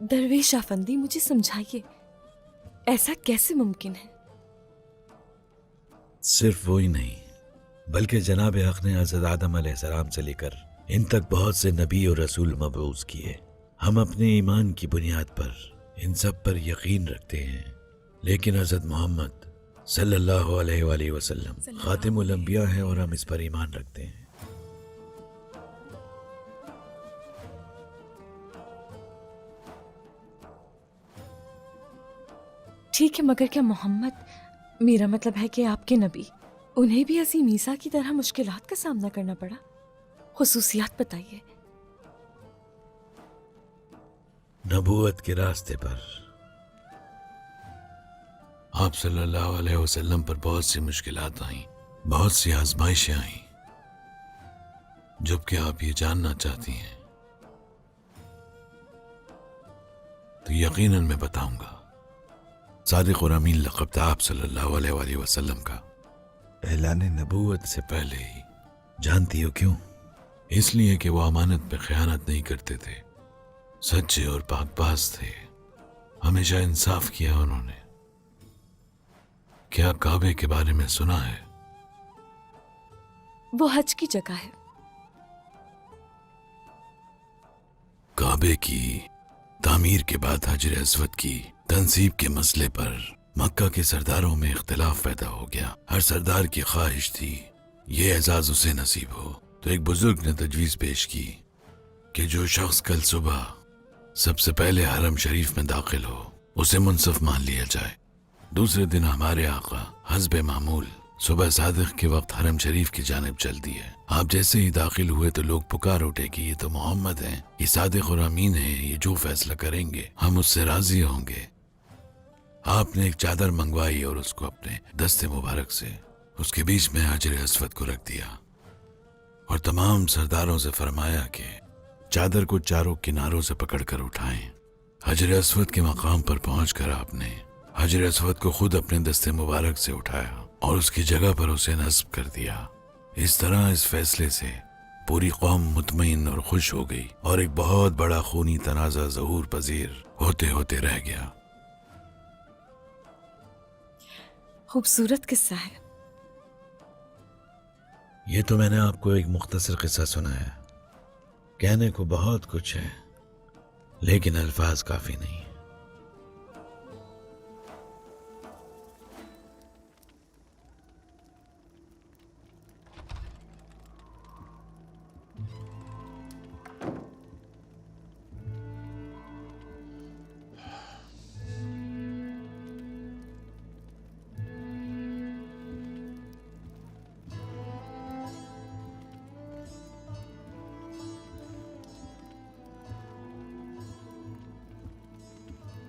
दरवेश अफंदी, मुझे समझाइए, ऐसा कैसे मुमकिन है? सिर्फ वो ही नहीं, बल्कि जनाब हक ने हज़रत आदम अलैहिस्सलाम से लेकर इन तक बहुत से नबी और रसूल मबऊस किए। हम अपने ईमान की बुनियाद पर इन सब पर यकीन रखते हैं, लेकिन हज़रत मोहम्मद सल्लल्लाहु अलैहि वसल्लम खातिमुल अंबिया हैं और हम इस पर ईमान रखते हैं। ठीक है, मगर क्या मोहम्मद, मेरा मतलब है कि आपके नबी, उन्हें भी अज़ीम ईसा की तरह मुश्किलात का सामना करना पड़ा? खुसूसियात बताइए। नबूवत के रास्ते पर आप सल्लल्लाहु अलैहि वसल्लम पर बहुत सी मुश्किलात आईं, बहुत सी आजमाइशें आईं। जबकि आप ये जानना चाहती हैं तो यकीनन मैं बताऊंगा। सादिक और अमीन लक़ब था आप सल्लल्लाहु अलैहि वसल्लम का ऐलान नबूवत से पहले ही। जानती हो क्यों? इसलिए कि वो अमानत पे ख़यानत नहीं करते थे, सच्चे और पाकबाज थे, हमेशा इंसाफ किया उन्होंने। क्या काबे के बारे में सुना है? वो हज की जगह है। काबे की तामीर के बाद हजर अस्वद की तंसीब के मसले पर मक्का के सरदारों में इख्तिलाफ पैदा हो गया। हर सरदार की ख्वाहिश थी ये एजाज उसे नसीब हो। तो एक बुजुर्ग ने तजवीज पेश की कि जो शख्स कल सुबह सबसे पहले हरम शरीफ में दाखिल हो उसे मुनसफ मान लिया जाए। दूसरे दिन हमारे आका हस्बे मामूल सुबह सादिक के वक्त हरम शरीफ की जानिब चल दिए। आप जैसे ही दाखिल हुए तो लोग पुकार उठे कि ये तो मोहम्मद हैं, ये सादिक और अमीन हैं, ये जो फैसला करेंगे हम उससे राजी होंगे। आपने एक चादर मंगवाई और उसको अपने दस्ते मुबारक से उसके बीच में हजर अस्वद को रख दिया और तमाम सरदारों से फरमाया कि चादर को चारों किनारों से पकड़कर उठाएं। हजर अस्वद के मकाम पर पहुंचकर आपने हजर अस्वद को खुद अपने दस्ते मुबारक से उठाया और उसकी जगह पर उसे नस्ब कर दिया। इस तरह इस फैसले से पूरी कौम मुतमईन और खुश हो गई और एक बहुत बड़ा खूनी तनाज़ा ज़हूर पजीर होते होते रह गया। खूबसूरत किस्सा है। ये तो मैंने आपको एक मुख्तसर किस्सा सुनाया। कहने को बहुत कुछ है लेकिन अल्फाज काफी नहीं।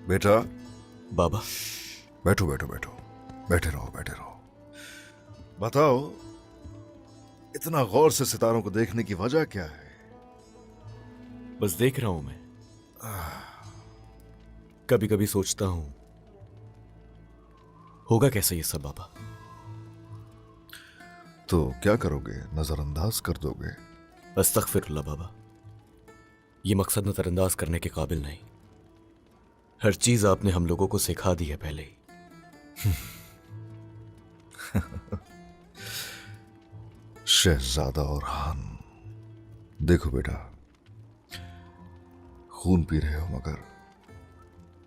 बेटा। बाबा। बैठो बैठो बैठो, बैठे रहो बैठे रहो। बताओ, इतना गौर से सितारों को देखने की वजह क्या है? बस देख रहा हूं मैं। कभी कभी सोचता हूं होगा कैसे ये सब बाबा। तो क्या करोगे? नजरअंदाज कर दोगे? अस्तगफिरुल्लाह बाबा, ये मकसद नजरअंदाज करने के काबिल नहीं। हर चीज आपने हम लोगों को सिखा दी है पहले ही। शहजादा और हान, देखो बेटा, खून पी रहे हो मगर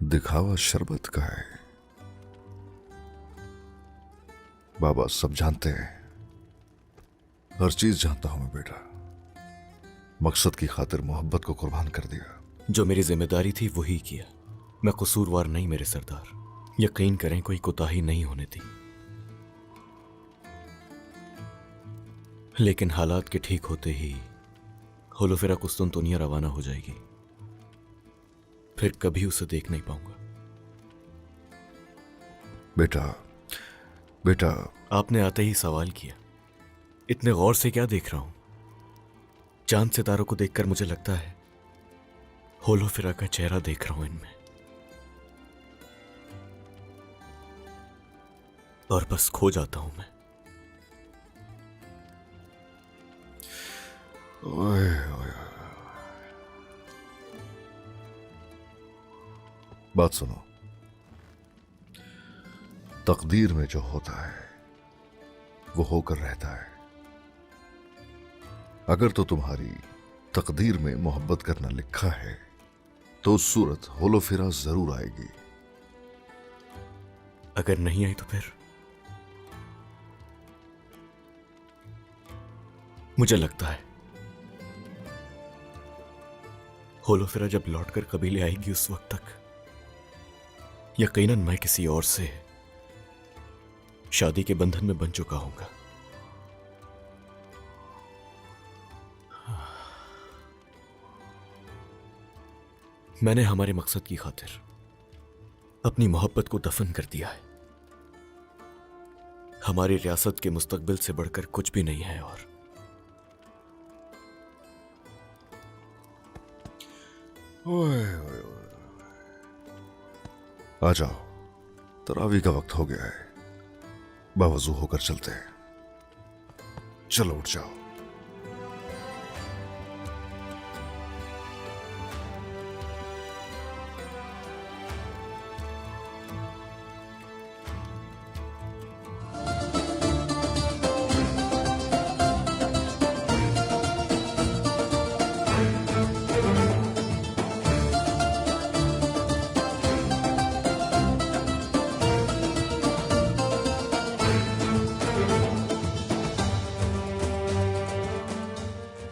दिखावा शरबत का है। बाबा सब जानते हैं, हर चीज जानता हूं मैं बेटा। मकसद की खातिर मोहब्बत को कुर्बान कर दिया। जो मेरी जिम्मेदारी थी वही किया। मैं कसूरवार नहीं मेरे सरदार, यकीन करें कोई कोताही नहीं होने दी। लेकिन हालात के ठीक होते ही होलोफेरा कुस्तुनतुनिया रवाना हो जाएगी, फिर कभी उसे देख नहीं पाऊंगा। बेटा बेटा, आपने आते ही सवाल किया। इतने गौर से क्या देख रहा हूं? चांद सितारों को देखकर मुझे लगता है होलोफेरा का चेहरा देख रहा हूं इनमें, और बस खो जाता हूं मैं। ओए ओए, बात सुनो, तकदीर में जो होता है वो होकर रहता है। अगर तो तुम्हारी तकदीर में मोहब्बत करना लिखा है तो उस सूरत होलोफिरा जरूर आएगी। अगर नहीं आई तो फिर? मुझे लगता है होलोफिरा जब लौटकर कबीले आएगी उस वक्त तक यकीनन मैं किसी और से शादी के बंधन में बन चुका हूंगा। मैंने हमारे मकसद की खातिर अपनी मोहब्बत को दफन कर दिया है। हमारी रियासत के मुस्तकबिल से बढ़कर कुछ भी नहीं है। और ओए ओए ओए। आ जाओ, तरावी का वक्त हो गया है, बावजू होकर चलते हैं। चलो उठ जाओ।